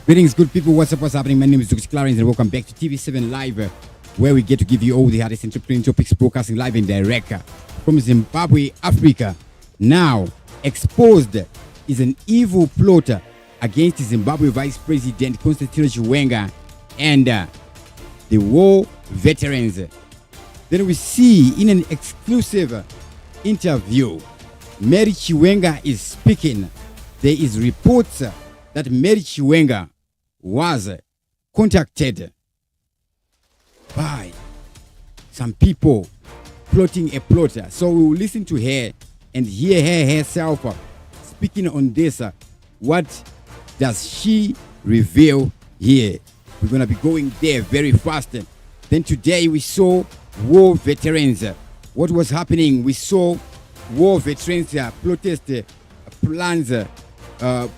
Greetings, good people. What's happening? My name is Dr. Clarence, and welcome back to TV7 Live, where we get to give you all the hottest entrepreneurial topics, broadcasting live and direct from Zimbabwe, Africa. Now, exposed is an evil plotter against Zimbabwe Vice President Constantino Chiwenga and the war veterans. Then we see in an exclusive interview, Mary Chiwenga is speaking. There is reports that Mary Chiwenga was contacted by some people plotting a plotter. So we will listen to her and hear her herself speaking on this. What does she reveal here? We're going to be going there very fast. Then today we saw war veterans. What was happening? We saw war veterans protest plans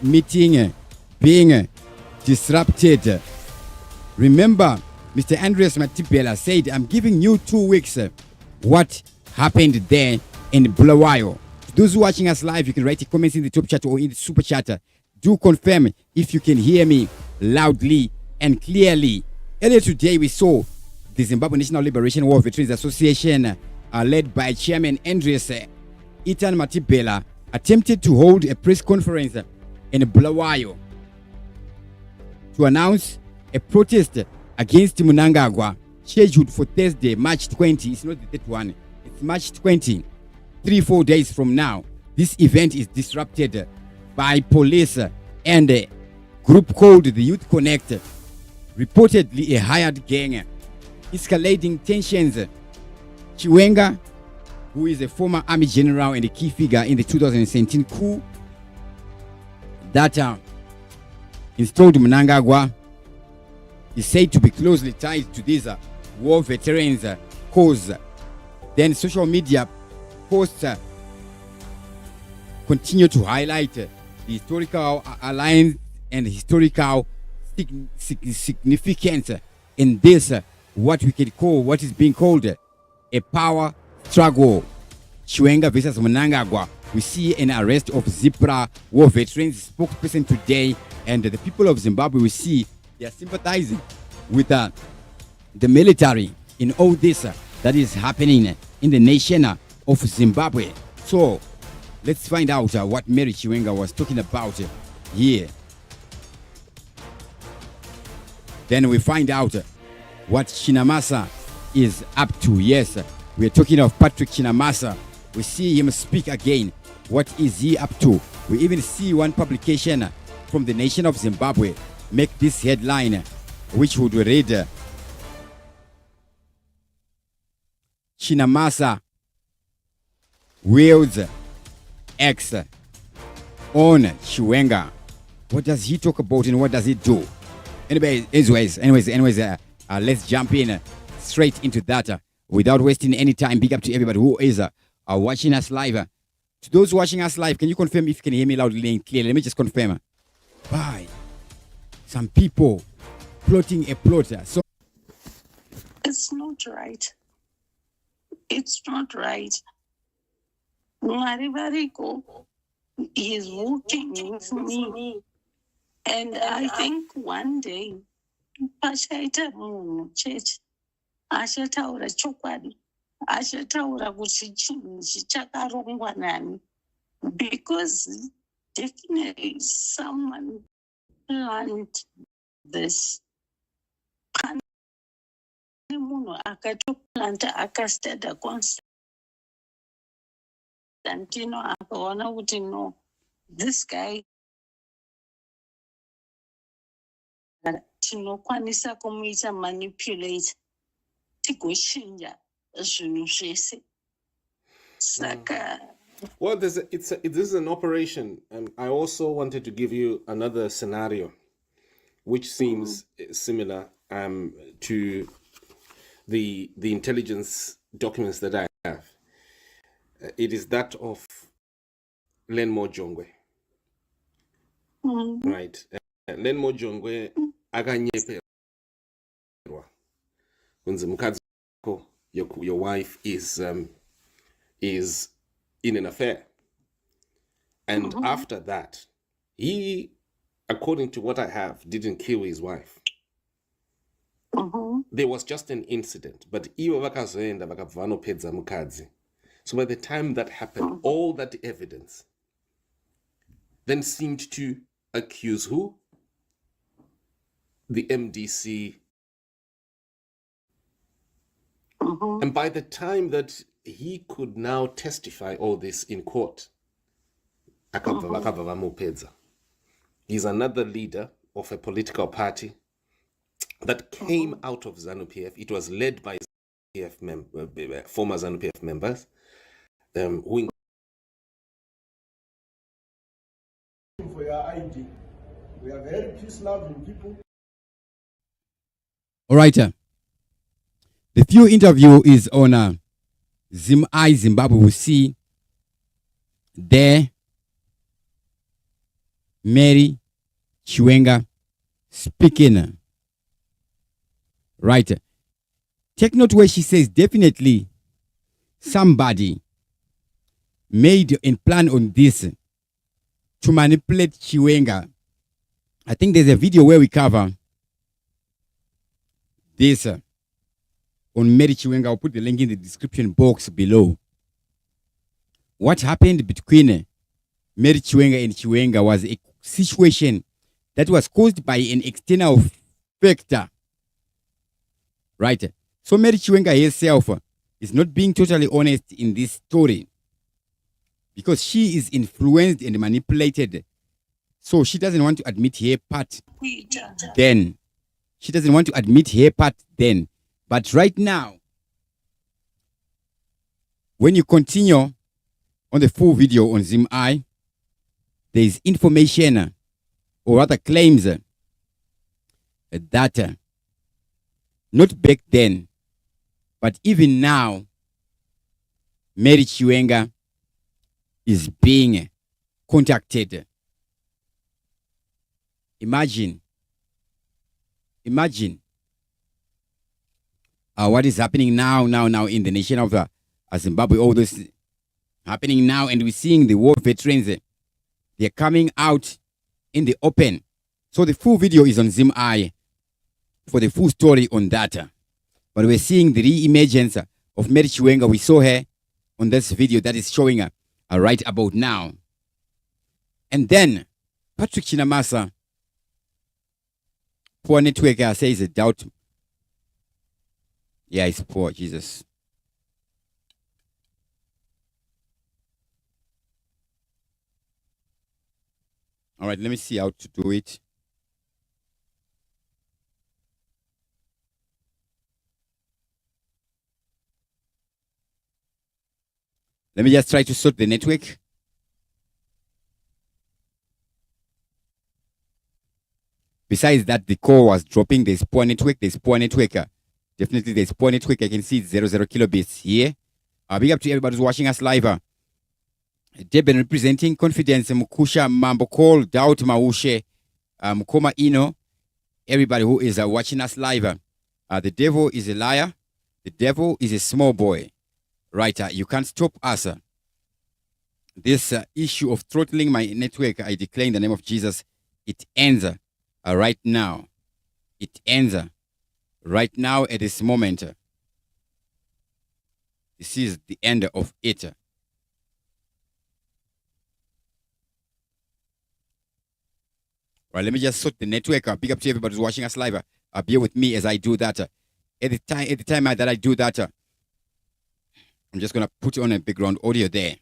meeting being disrupted. Remember, Mr. Andreas Mathibela said, I'm giving you 2 weeks. What happened there in Bulawayo? Those who are watching us live, you can write your comments in the top chat or in the super chat. Do confirm if you can hear me loudly and clearly. Earlier today, we saw the Zimbabwe National Liberation War Veterans Association, led by Chairman Andreas Mathibela, attempted to hold a press conference in Bulawayo to announce a protest against Mnangagwa scheduled for Thursday, March 20. It's not the 31. It's March 20. 3-4 days from now. This event is disrupted by police and a group called the Youth Connect, reportedly a hired gang, escalating tensions. Chiwenga, who is a former army general and a key figure in the 2017 coup that installed Mnangagwa, is said to be closely tied to these war veterans' cause. Then social media posts continue to highlight the historical alliance and historical significance in this, what we can call, what is being called a power struggle. Chiwenga versus Mnangagwa. We see an arrest of Zipra war veterans spokesperson today, and the people of Zimbabwe, we see they are sympathizing with the military in all this that is happening in the nation of Zimbabwe. So let's find out what Mary Chiwenga was talking about here. Then we find out what Chinamasa is up to. Yes, we're talking of Patrick Chinamasa. We see him speak again. What is he up to? We even see one publication from the nation of Zimbabwe make this headline, which would read, Chinamasa wields X on Chiwenga. What does he talk about and what does he do? Anyways, let's jump in straight into that without wasting any time. Big up to everybody who is watching us live. To those watching us live, can you confirm if you can hear me loudly and clearly? Let me just confirm. By some people plotting a plotter. So it's not right. It's not right. Marivariko is working with me. And I think one day, Pashaita Church, Ashataura Chokwadi, Ashataura Chichakarongwanani, because definitely someone planned this. Akatoplanta akastada Constantino akaona kuti no, this guy tinokwanisa kumuita manipulate tigochinja zvinhu zvese saka. Well, this is an operation, and I also wanted to give you another scenario, which seems similar to the intelligence documents that I have. It is that of Lenmo Jongwe, right? Lenmo Jongwe akanyeperwa kunzi mukadzi wako, your wife is in an affair, and after that he according to what I have, didn't kill his wife. There was just an incident, but ivo vakazoenda vakabva vanopedza mukadzi. So by the time that happened, all that evidence then seemed to accuse who? The MDC. And by the time that he could now testify all this in court, vakabva vamupedza. He's another leader of a political party that came out of Zanu PF. It was led by former Zanu PF members, who for your ID. We are very peace-loving people. All right. The few interview is on Zimbabwe. We see there Mary Chiwenga speaking. Right. Take note where she says definitely somebody made and planned on this to manipulate Chiwenga. I think there's a video where we cover this on Mary Chiwenga. I'll put the link in the description box below. What happened between Mary Chiwenga and Chiwenga was a situation that was caused by an external factor. Right. So Mary Chiwenga herself is not being totally honest in this story because she is influenced and manipulated. So she doesn't want to admit her part then. She doesn't want to admit her part then. But right now, when you continue on the full video on ZimEye, there is information or rather claims that not back then, but even now, Mary Chiwenga is being contacted. Imagine what is happening now in the nation of Zimbabwe. All this happening now, and we're seeing the war veterans. They're coming out in the open. So the full video is on ZimEye for the full story on that. But we're seeing the re-emergence of Mary Chiwenga. We saw her on this video that is showing her right about now. And then Patrick Chinamasa, poor network, says a doubt. Yeah, it's poor, Jesus. All right, let me see how to do it. Let me just try to sort the network. Besides that, the call was dropping. There's poor network. Definitely there's poor network. I can see it's 00 kilobits here. Big up to everybody who's watching us live. Deben representing Confidence, Mukusha, Mambo Call, Doubt, Maushe, Mukoma Ino. Everybody who is watching us live. The devil is a liar. The devil is a small boy. Right, you can't stop us. This issue of throttling my network, I declare in the name of Jesus, it ends right now. It ends right now at this moment. This is the end of it. Right, let me just sort the network. Big up to everybody who's watching us live. Bear with me as I do that. At the time that I do that, I'm just gonna put on a background audio there.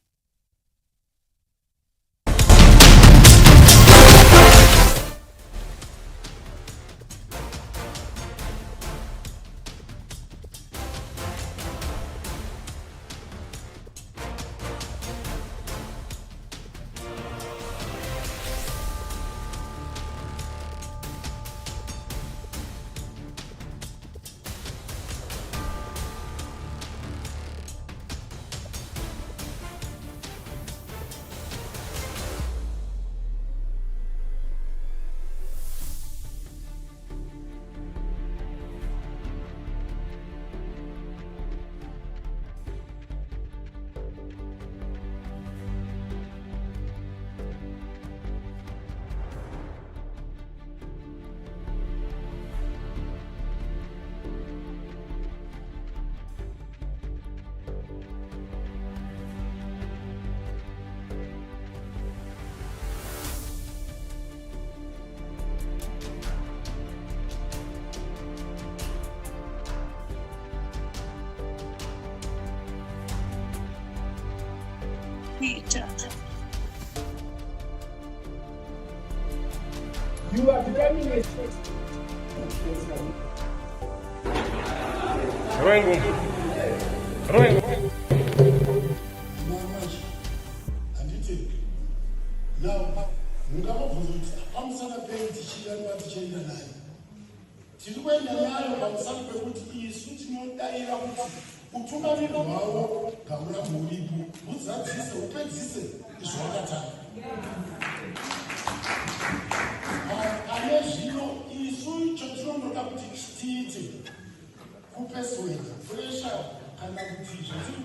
kuita. You are becoming a now, ngakabvunza kuti pamusana pei tichiramba tichienda naye tiri kuenda nayo pamusana pekuti isu tinodaira kuti utungamiri hwavo ngamurambo uripo huzadzise upedzise izvawakatanga ane zvino isu chotinondoda kuti tiite kupeswedza puresha kana kuti zvatiri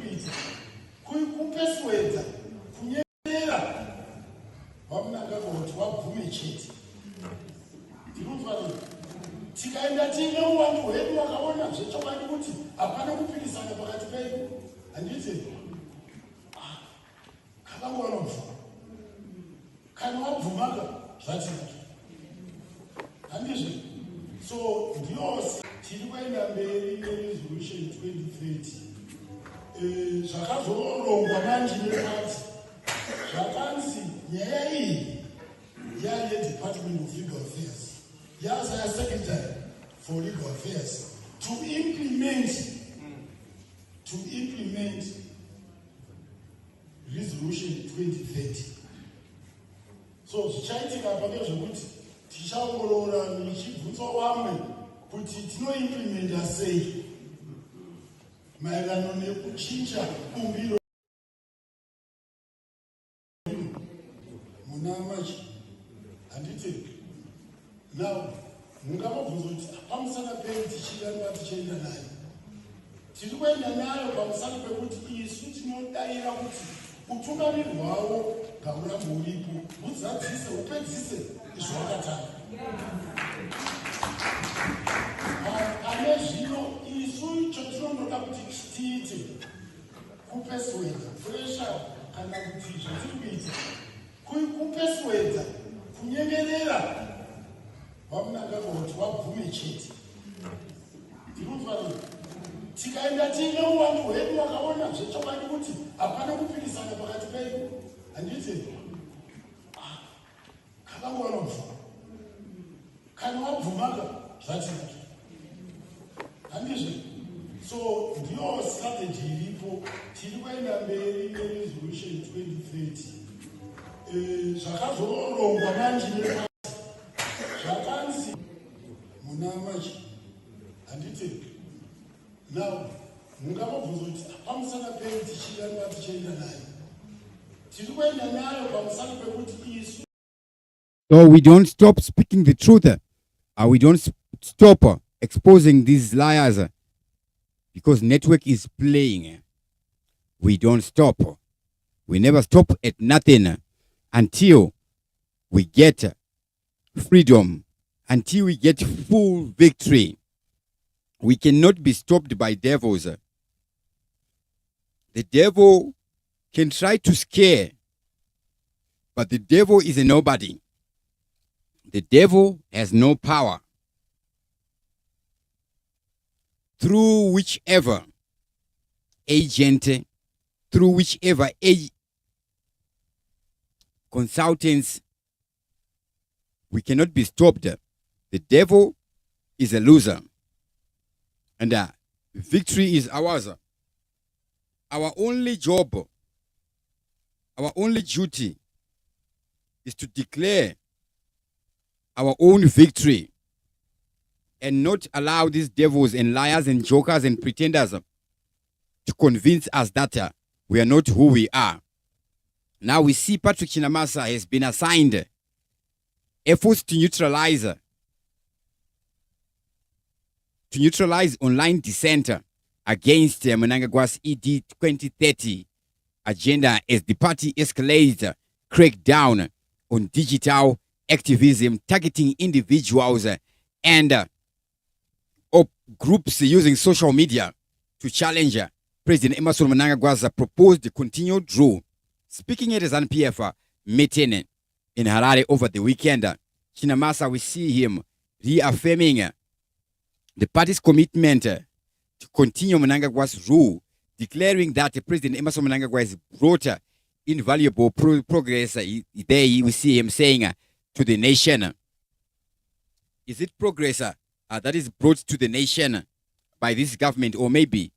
kuita kupeswedza kunyerera vamunangagwa kuti wabvume chete ndinofanira tikaenda tiine uwandu hwedu wakaona zvechokwadi kuti hapana kupikisana pakati pedu handiti kakangowana mvuma kana wabvumaka zvatinazvo handizve so ndiyose tiri kuenda mberi neresolution 2030 zvakazorongwa manje nepati zvakanzi nyaya iyi yayedepartment of legal affairs yazaya secretary for legal affairs to implement resolution 2030 so zvichaitika apa ngezvekuti tichaongorora nichibvunza vamwe kuti tinoimplementa sei maererano nekuchinja bumbiro munamachi handiti now mungavabvunza kuti pamusana pei tichiramba tichienda nayo tiri kuenda nayo pamusana pekuti isu tinodaira kuti utungamiri hwavo ngamurambo uripo huzadzise upedzise izvawakatanga ane zvino isu chotinondoda kuti tiite kupeswedza puresha kana kuti zvatiri kuita kupeswedza kunyengerera vamunangagwa kuti wabvume chete ndinofanira tikaenda tiine uwandu hwedu wakaona zvechokwadi kuti hapana kupikisana pakati pedu handiti kakangowana mvuma kana wabvumaka zvatinazvo handizve so ndiyo strategy iripo tiri kuenda mberi neresolution 2030 zvakazorongwa manje nepati zvakanzi munamachi handiti now mungavabvunza kuti pamusana pei tichiramba tichienda nayo tiri kuenda nayo pamusana pekuti isu. So we don't stop speaking the truth. We don't stop exposing these liars because network is playing. We don't stop. We never stop at nothing until we get freedom, until we get full victory. We cannot be stopped by devils. The devil can try to scare, but the devil is a nobody. The devil has no power. Through whichever agent, through whichever consultants, we cannot be stopped. The devil is a loser. And victory is ours. Our only job, our only duty is to declare our own victory and not allow these devils and liars and jokers and pretenders to convince us that we are not who we are. Now we see Patrick Chinamasa has been assigned efforts to neutralize online dissent against Mnangagwa's ED 2030 agenda as the party escalates crackdown on digital activism targeting individuals and groups using social media to challenge President Emmerson Mnangagwa's proposed continued rule. Speaking at a ZANU-PF meeting in Harare over the weekend, Chinamasa, we see him reaffirming the party's commitment to continue Mnangagwa's rule, declaring that President Emmerson Mnangagwa has brought invaluable progress. There we see him saying to the nation. Is it progress that is brought to the nation by this government, or maybe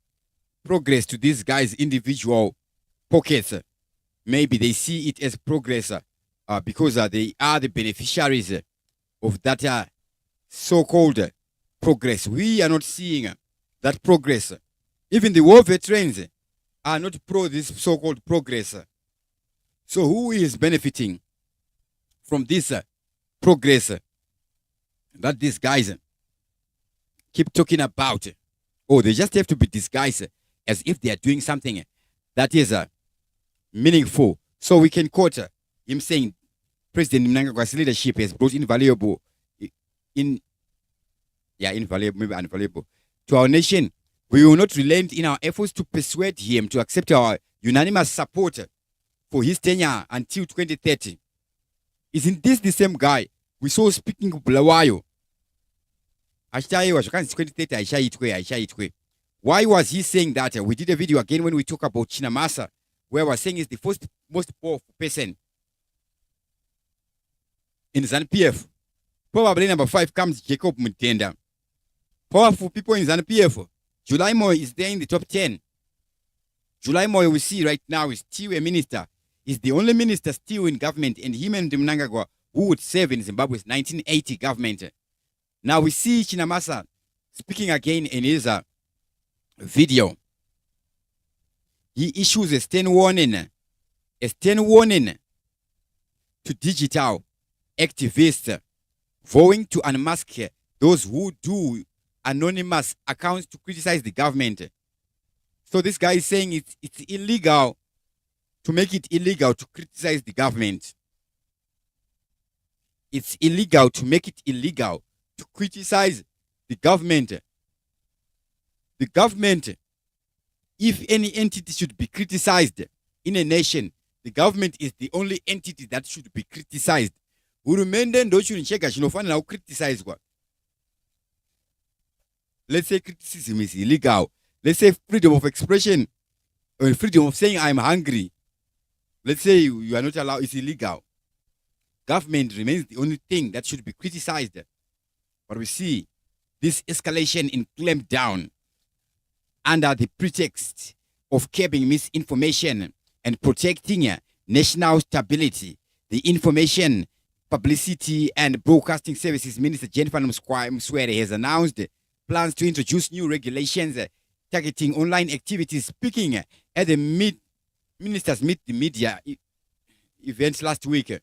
progress to these guys' individual pockets? Maybe they see it as progress because they are the beneficiaries of that so-called progress. We are not seeing that progress. Even the war veterans are not pro this so-called progress. So who is benefiting from this progress that these guys keep talking about? Oh, they just have to be disguised as if they are doing something that is meaningful. So we can quote him saying, President Mnangagwa's leadership has brought invaluable to our nation. We will not relent in our efforts to persuade him to accept our unanimous support for his tenure until 2030. Isn't this the same guy we saw speaking of Bulawayo? 2030. Why was he saying that? We did a video again when we talk about Chinamasa, where we're saying he's the most powerful person in ZANU-PF. Probably number 5 comes Jacob Mutenda. Powerful people in ZANU-PF. July Moyo is there in the top 10. July Moyo we see right now is still a minister. He's the only minister still in government, and him and Mnangagwa who would serve in Zimbabwe's 1980 government. Now we see Chinamasa speaking again in his video. He issues a stern warning to digital activists vowing to unmask those who do anonymous accounts to criticize the government. So this guy is saying it's illegal to make it illegal to criticize the government. It's illegal to make it illegal to criticize the government. The government, if any entity should be criticized in a nation, the government is the only entity that should be criticized. Urumende ndo chuncheka chinofanira kucriticizwa. Let's say criticism is illegal. Let's say freedom of expression or freedom of saying I'm hungry. Let's say you are not allowed, it's illegal. Government remains the only thing that should be criticized. But we see this escalation in clampdown under the pretext of curbing misinformation and protecting national stability. The Information, Publicity and Broadcasting Services Minister Jennifer Mswere has announced plans to introduce new regulations targeting online activities. Speaking at the Ministers Meet the Media event last week.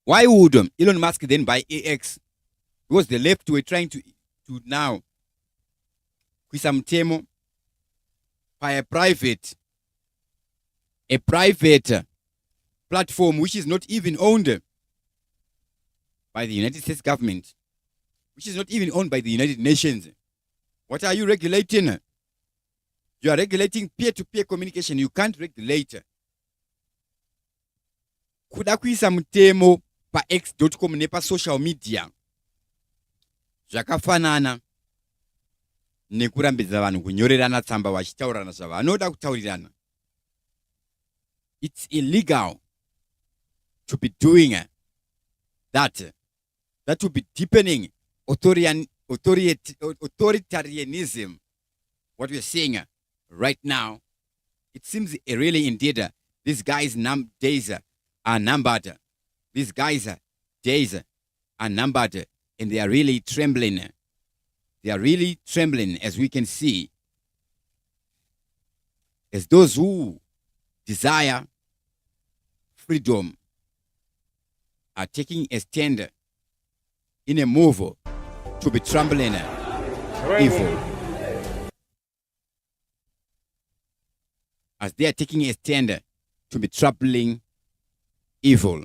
Why would Elon Musk then buy AX? Because the left were trying to now Kwisamtemo by a private platform which is not even owned by the United States government, which is not even owned by the United Nations. What are you regulating? You are regulating peer-to-peer communication. You can't regulate. Kuda kuisa mtemo pa x.com nepa social media. Zvakafanana nekurambidza vanhu kunyorerana tsamba vachitaurana zvavanoda kutaurirana. It's illegal to be doing that. That will be deepening authoritarianism. What we're seeing right now, it seems really indeed these guys' days are numbered. These guys' days are numbered, and they are really trembling. They are really trembling, as we can see, as those who desire freedom are taking a stand in a move to be trampling evil. As they are taking a stand to be trampling evil.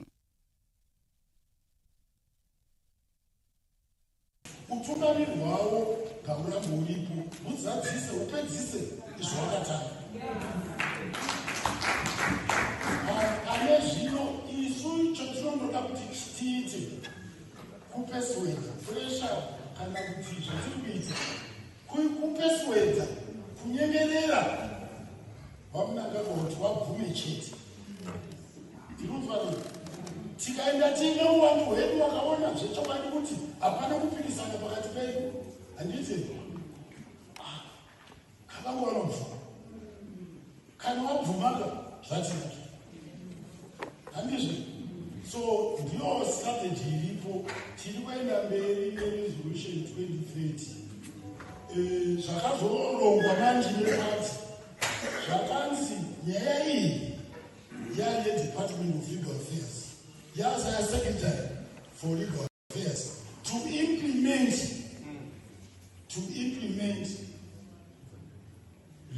Kupersuada, kunyemelera ngavabvume chete ndinofanira tikaenda tiine uwandu hwedu wakaona zvechokwadi kuti hapana kupikisana pakati pedu handiti kavangu vanobvuma kana wabvumaka zvatinaki handizve so ndiyo strategy iripo tiri kuenda mberi neresolution 2030 zvakazorongwa manje nepati zvakanzi nyaya iyi yayedepartment of legal affairs yaza secretary for legal affairs to implement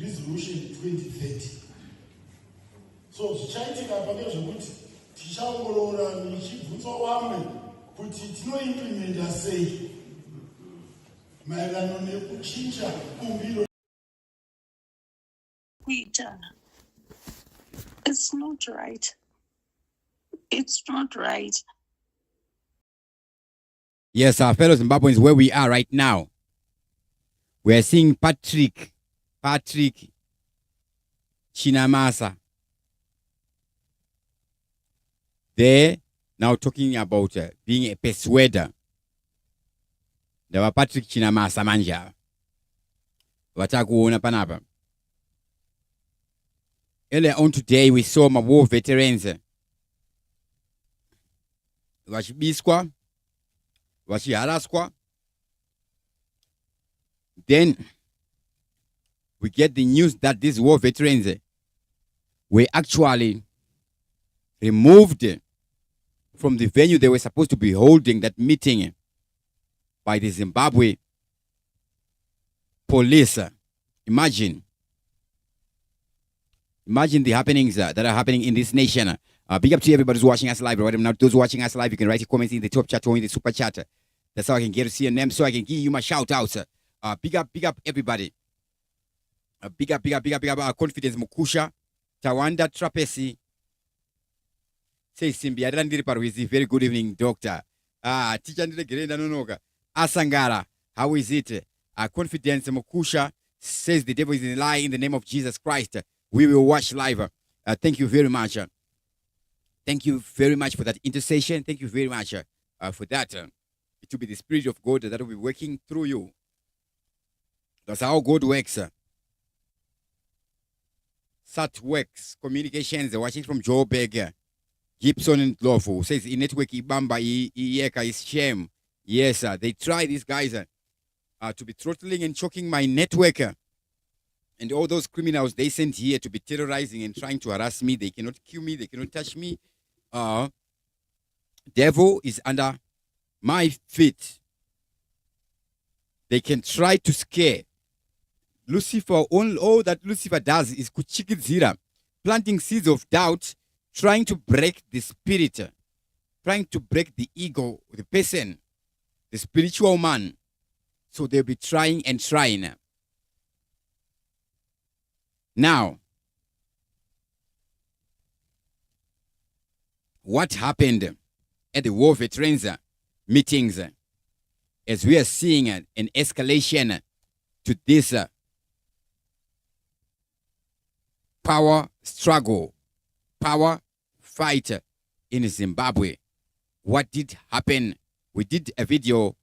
resolution 2030 so zvichaitika apa ndezvekuti tichaongorora nichibvunza vamwe kuti tinoimplementa sei maererano nekuchinja kumbiro kuita. It's not right. It's not right. Yes, our fellow Zimbabweans, where we are right now, we are seeing Patrick Chinamasa. There, now talking about being a persuader. There were Patrick Chinamasa manja. Watakuona panapa. Earlier on today, we saw my war veterans. Vachibiswa, vachiharaswa. Then we get the news that these war veterans were actually removed from the venue they were supposed to be holding that meeting by the Zimbabwe police. Imagine the happenings that are happening in this nation. Big up to everybody who's watching us live. Right now, those watching us live, you can write your comments in the top chat or in the super chat. That's how I can get to see your name, so I can give you my shout outs. Big up everybody. Big up. Confidence Mukusha, Tawanda Trapesi. Say Simbi, I didn't Parwizi. Very good evening, doctor. Teacher Gerenda Nonoga. Asangara, how is it? Confidence Mukusha says the devil is in a lie in the name of Jesus Christ. We will watch live. Thank you very much. Thank you very much for that intercession. Thank you very much for that. It will be the Spirit of God that will be working through you. That's how God works. Sat works. Communications. Watching from Joburg. Gibson and Lawful says in network Ibamba Iyeka is shame. Yes, they try these guys to be throttling and choking my network. And all those criminals they sent here to be terrorizing and trying to harass me. They cannot kill me. They cannot touch me. Devil is under my feet. They can try to scare. Lucifer, all that Lucifer does is kuchikizira, planting seeds of doubt, trying to break the spirit, trying to break the ego, the person, the spiritual man. So they'll be trying and trying. Now, what happened at the war veterans meetings, as we are seeing an escalation to this power struggle, power fight in Zimbabwe. What did happen? We did a video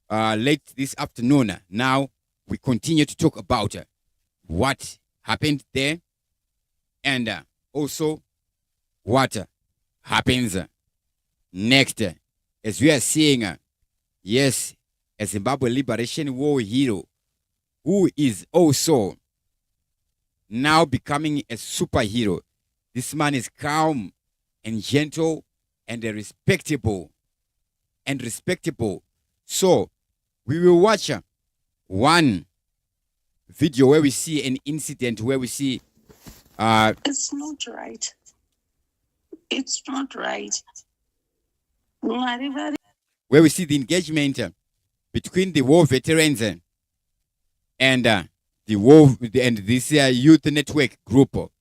late this afternoon. Now we continue to talk about what happened there and also what happens next, as we are seeing yes, a Zimbabwe Liberation War hero who is also now becoming a superhero. This man is calm and gentle and respectable. So we will watch one video where we see an incident where we see It's not right. It's not right. Where we see the engagement between the war veterans and the war and this youth network group.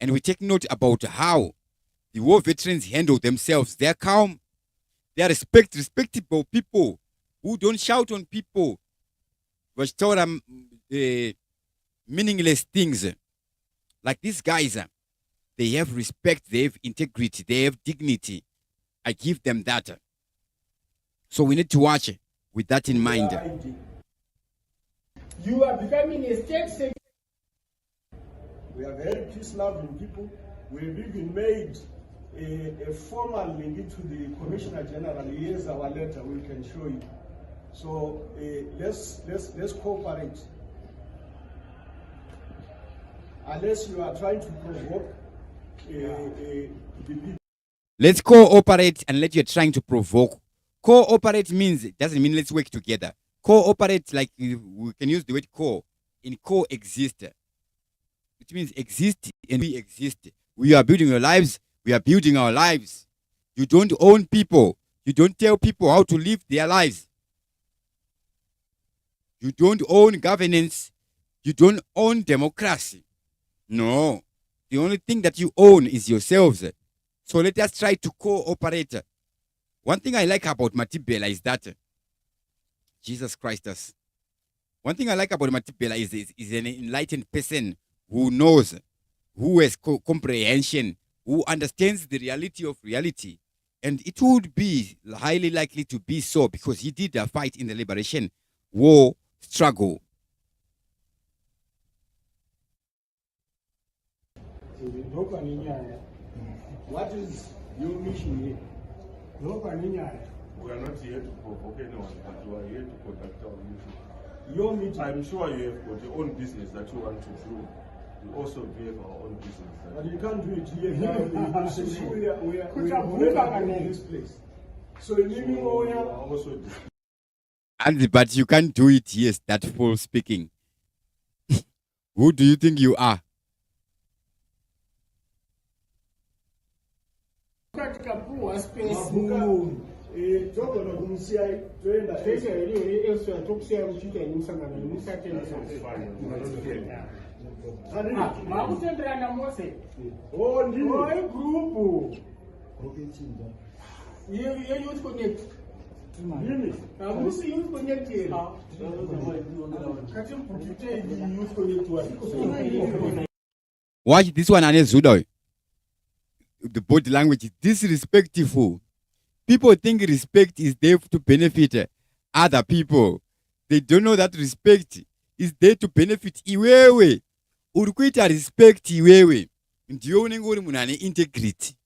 And we take note about how the war veterans handle themselves. They are calm. They are respectable people who don't shout on people, but tell them meaningless things. Like these guys, they have respect, they have integrity, they have dignity. I give them that. So we need to watch with that in mind. You are becoming a state secretary. We are very peace-loving people. We've even made a formal link to the Commissioner General. Here's our letter. We can show you. So let's cooperate. Unless you are trying to provoke the people. Let's cooperate unless you're trying to provoke. Cooperate means, it doesn't mean let's work together. Cooperate, like we can use the word co, in coexist. It means exist and we exist. We are building your lives, we are building our lives. You don't own people. You don't tell people how to live their lives. You don't own governance. You don't own democracy. No. The only thing that you own is yourselves. So let us try to cooperate. One thing I like about Mathibela is that Jesus Christ us. One thing I like about Mathibela is an enlightened person who knows, who has comprehension, who understands the reality of reality. And it would be highly likely to be so because he did a fight in the liberation war struggle. What is your mission here? We are not here to provoke anyone, but we are here to conduct our mission. Your mission. I'm sure you have got your own business that you want to do. We also have our own business. But you can't do it here now. We are in this place. So you also But you can't do it, yes, that full speaking. Who do you think you are? Watch this one, Zudo. The body language is disrespectful. People think respect is there to benefit other people. They don't know that respect is there to benefit iwewe. Urikuita respect iwewe. Ndiyo unengori munane integrity.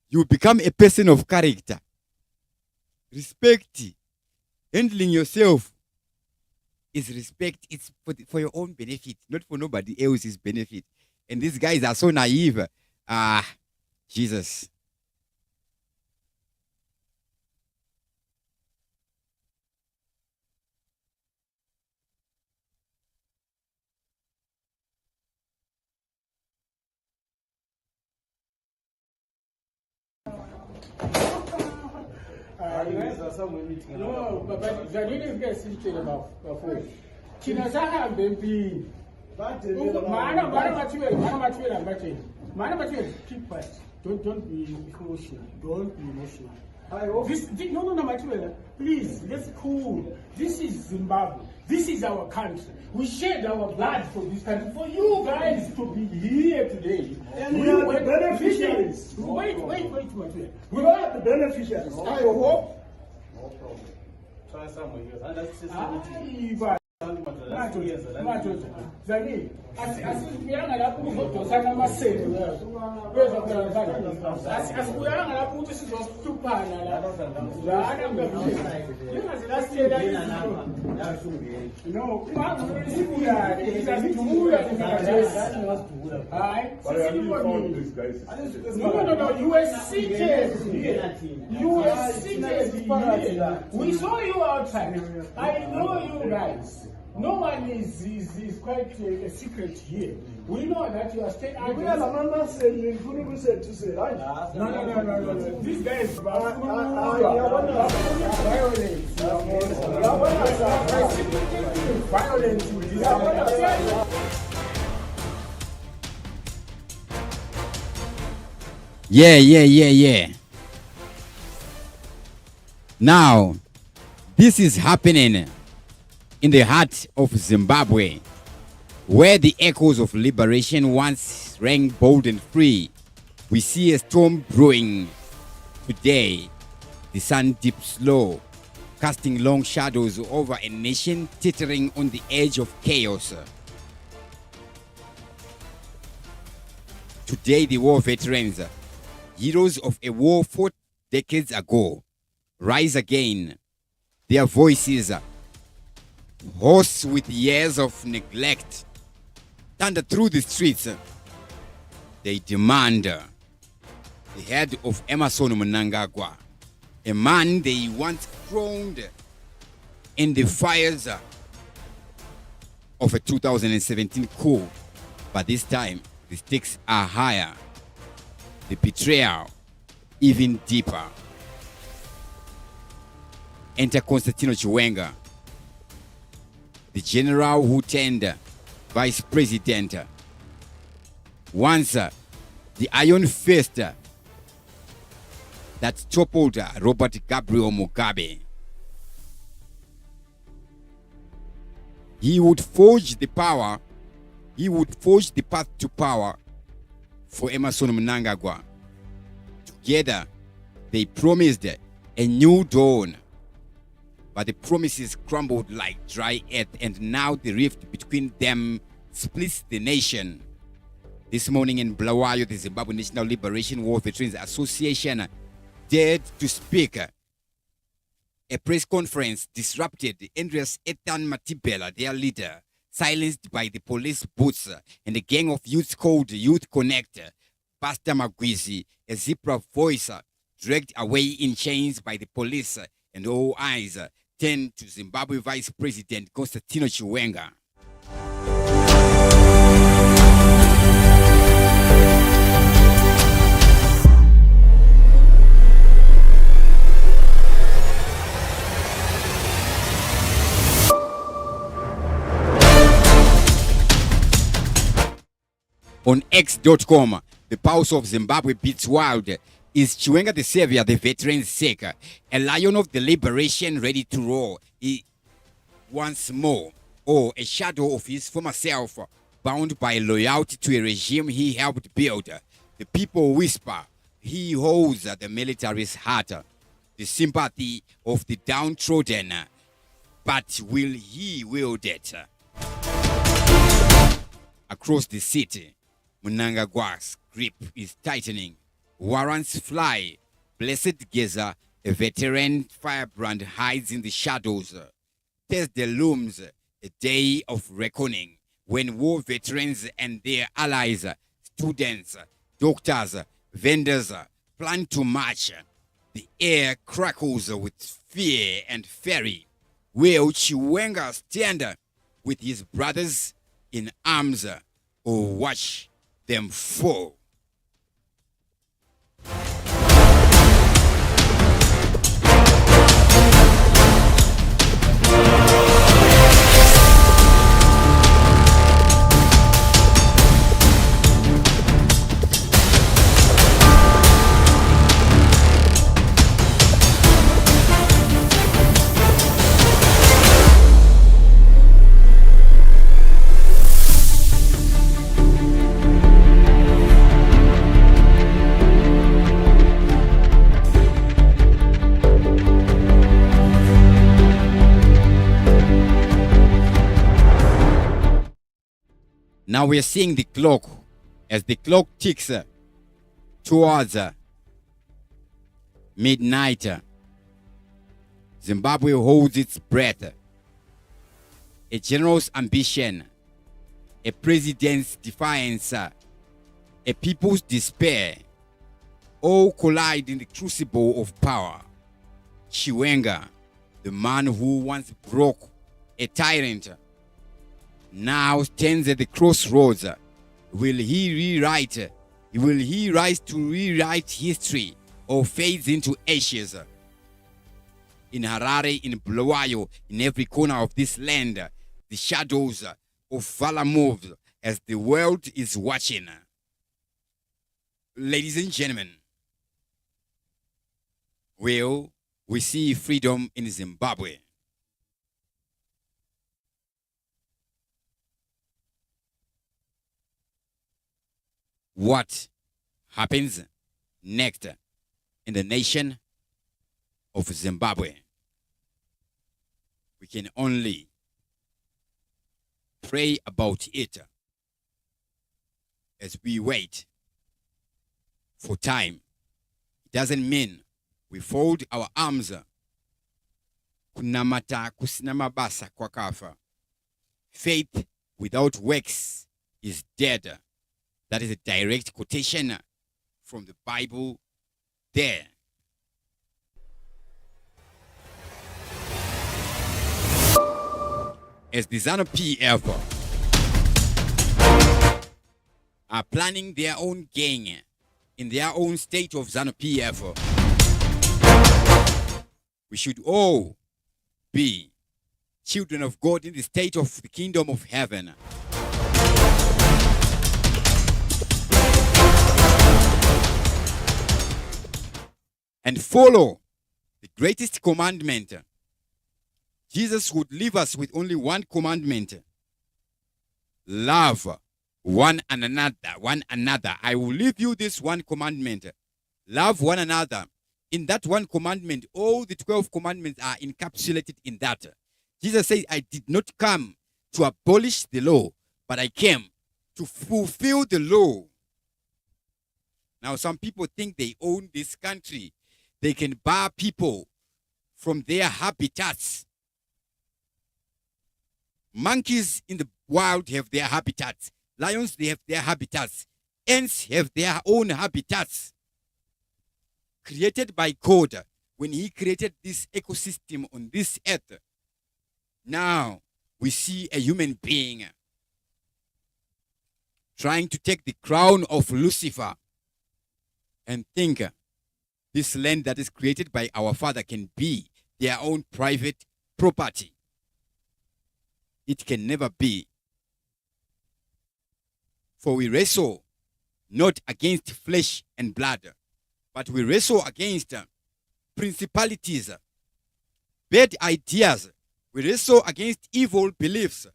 You become a person of character. Respect. Handling yourself is respect. It's for your own benefit, not for nobody else's benefit. And these guys are so naive. Jesus. No, but Zanu is getting situated about Chinamasa MP. Keep quiet. Don't be emotional. Don't be emotional. No, Mathibela. Please, let's cool. This is Zimbabwe. This is our country. We shed our blood for this country. For you guys to be here today. And we are the beneficiaries. Wait, Mathibela. We are the beneficiaries. I hope. No problem. Try somewhere else. Zani, asikuyanga lapho uzodosana amaselo weza kulala asikuyanga lapho ukuthi sizohluphana la zana ngiyazilastela no isibuyane izazidubula hayi no you were seated we saw you outside. I know you guys. No one is quite a secret here. We know that you are staying out. No. This guy is violent. Yeah. Now, this is happening in the heart of Zimbabwe, Where the echoes of liberation once rang bold and free, we see a storm brewing. Today, the sun dips low, casting long shadows over a nation teetering on the edge of chaos. Today, the war veterans, heroes of a war fought decades ago, rise again. Their voices, hoarse with years of neglect, thunder through the streets. They demand the head of Emmerson Mnangagwa, a man they once crowned in the fires of a 2017 coup. But this time, the stakes are higher, the betrayal even deeper. Enter Constantino Chiwenga, the general who turned vice president. Once the iron fist that toppled Robert Gabriel Mugabe. He would forge the path to power for Emmerson Mnangagwa. Together, they promised a new dawn. But the promises crumbled like dry earth, and now the rift between them splits the nation. This morning in Bulawayo, the Zimbabwe National Liberation War Veterans Association dared to speak. A press conference disrupted. Andreas Ethan Mathibela, their leader, silenced by the police boots and a gang of youths called Youth Connect. Pastor Magwizi, a zebra voice, dragged away in chains by the police, and all eyes turned to Zimbabwe Vice President Constantino Chiwenga. On X.com, the pulse of Zimbabwe beats wild. Is Chiwenga the savior, the veteran's sake, a lion of the liberation ready to roar once more, or a shadow of his former self, bound by loyalty to a regime he helped build? The people whisper, he holds the military's heart, the sympathy of the downtrodden, but will he wield it? Across the city, Mnangagwa's grip is tightening. Warrants fly. Blessed Geza, a veteran firebrand, hides in the shadows. Thursday looms, a day of reckoning, when war veterans and their allies, students, doctors, vendors, plan to march. The air crackles with fear and fury. Will Chiwenga stand with his brothers in arms, or watch them fall? Now we are seeing the clock. As the clock ticks towards midnight, Zimbabwe holds its breath. A general's ambition, a president's defiance, a people's despair, all collide in the crucible of power. Chiwenga, the man who once broke a tyrant, now stands at the crossroads. Will he rise to rewrite history, or fades into ashes? In Harare, in Bulawayo, in every corner of this land, the shadows of valor move as the world is watching. Ladies and gentlemen, will we see freedom in Zimbabwe? what happens next in the nation of Zimbabwe. We can only pray about it as we wait for time. It doesn't mean we fold our arms. Kunamata kusina mabasa kwa kafa. Faith without works is dead. That is a direct quotation from the Bible there. As the Zanu PF are planning their own gang in their own state of Zanu PF, we should all be children of God in the state of the kingdom of heaven. And follow the greatest commandment. Jesus would leave us with only one commandment. Love one another. I will leave you this one commandment. Love one another. In that one commandment, all the 12 commandments are encapsulated in that. Jesus said, I did not come to abolish the law, but I came to fulfill the law. Now, some people think they own this country. They can bar people from their habitats. Monkeys in the wild have their habitats. Lions, they have their habitats. Ants have their own habitats. Created by God when he created this ecosystem on this earth. Now we see a human being trying to take the crown of Lucifer and think this land that is created by our Father can be their own private property. It can never be. For we wrestle not against flesh and blood, but we wrestle against principalities, bad ideas. We wrestle against evil beliefs.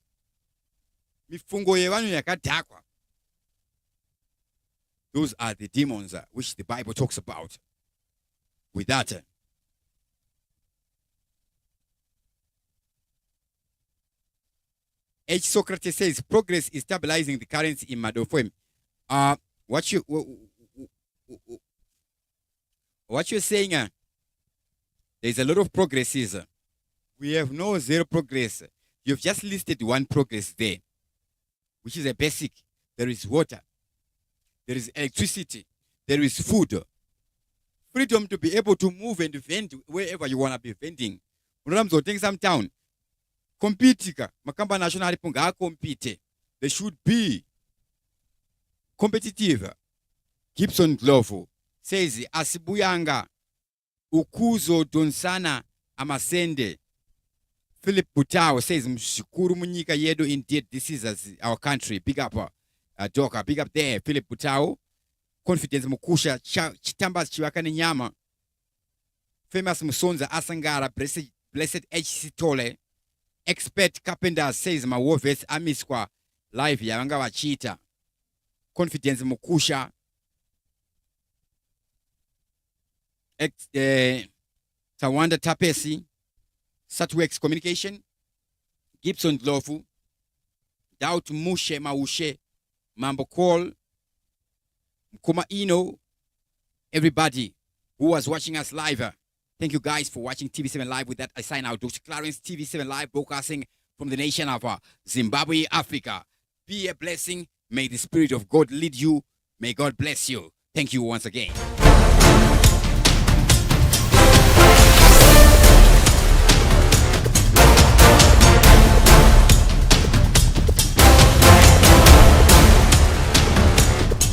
Mifungo yevanu yakadhakwa. Those are the demons which the Bible talks about. With that, H. Socrates says progress is stabilizing the currency in Madofem. What you're saying, there's a lot of progresses. We have no zero progress. You've just listed one progress there, which is a basic. There is water. There is electricity. There is food. Freedom to be able to move and vent wherever you want to be venting. Take some town. Competika. Makamba national punga compete. They should be competitive. Gibson Glovo says Asibuyanga Ukuzo Donsana Amasende. Philip Butao says Mshukuru Munyika Yedo, indeed this is our country. Big up Doka, big up there. Philip Butao. Confidence Mukusha Chitambas Chiwakani Nyama. Famous Musonza Asangara Blessed H.C. Tole. Expert Carpenter says Mawofes Amisqua live Yanga Wachita. Confidence Mukusha. Tawanda Tapesi. Satwex Communication. Gibson Glofu. Doubt Mushe Maushe. Mambo Call. Mkuma Ino. Everybody who was watching us live. Thank you guys for watching TV7 Live. With that, I sign out. Dr. Clarence, TV7 Live, broadcasting from the nation of Zimbabwe, Africa. Be a blessing. May the Spirit of God lead you. May God bless you. Thank you once again.